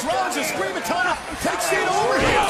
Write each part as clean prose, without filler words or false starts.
Rollins is screaming, Tony, take Cena over here.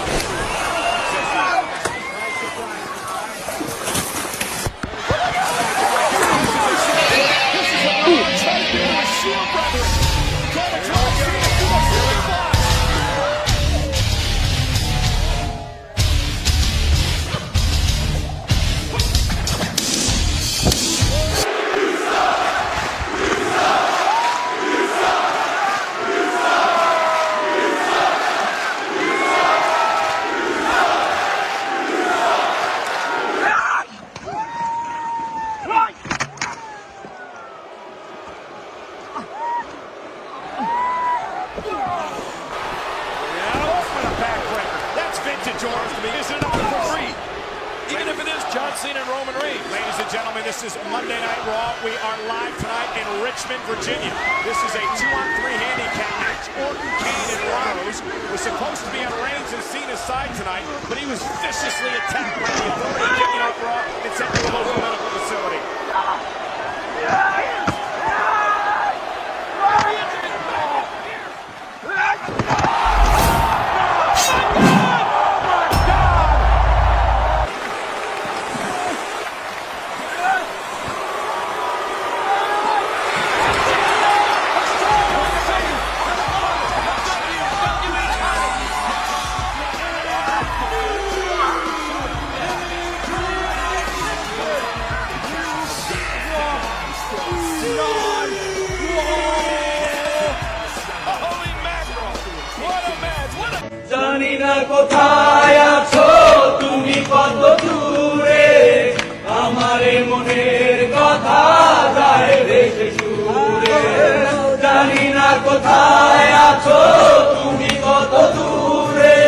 John Cena and Roman Reigns. Ladies and gentlemen, this is Monday Night Raw. We are live tonight in Richmond, Virginia. This is a 2-on-3 handicap match. Orton, Kane, and Rose was supposed to be on Reigns and Cena's side tonight, but he was viciously attacked by the authority of Monday Night Raw and sent to a local medical facility. জানি না কোথায় আছো তুমি কত দূরে আমারে মনের কথা যায় ভেসে সুরে জানি না কোথায় আছো তুমি কত দূরে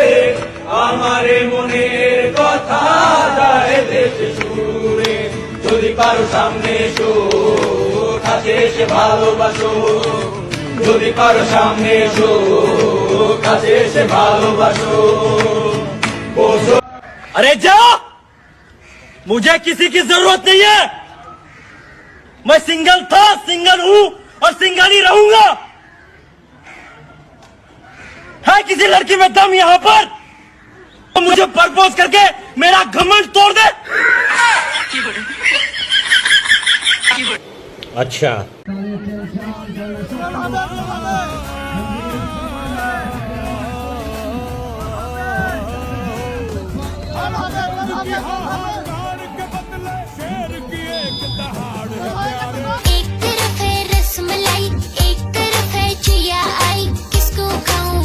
আমারে মনের কথা যায় ভেসে সুরে যদি পারো সামনে এসো কাছে এসে ভালোবাসো যদি পারো সামনে এসো কাছে এসে ভালোবাসো अरे जाओ मुझे किसी की जरूरत नहीं है मैं सिंगल था सिंगल हूं और सिंगल ही रहूंगा है किसी लड़की में दम यहां पर तो मुझे प्रपोज करके मेरा घमंड तोड़ दे अच्छा एक तरफ है रसमलाई एक तरफ है चिया आई किसको खाऊं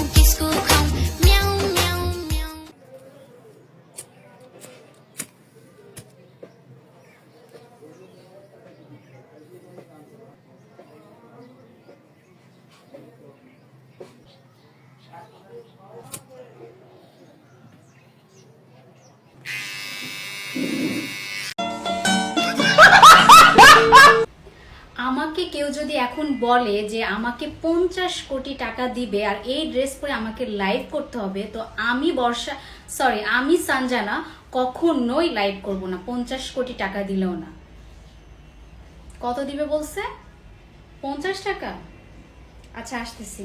म्याऊं म्याऊं म्याऊं আমাকে কেউ যদি এখন বলে যে আমাকে 50 কোটি টাকা দিবে আর এই ড্রেস পরে আমাকে লাইভ করতে হবে তো আমি সঞ্জনা কখনোই লাইভ করব না 50 কোটি টাকা দিলেও না কত দিবে বলছে 50 টাকা আচ্ছা আসতেছি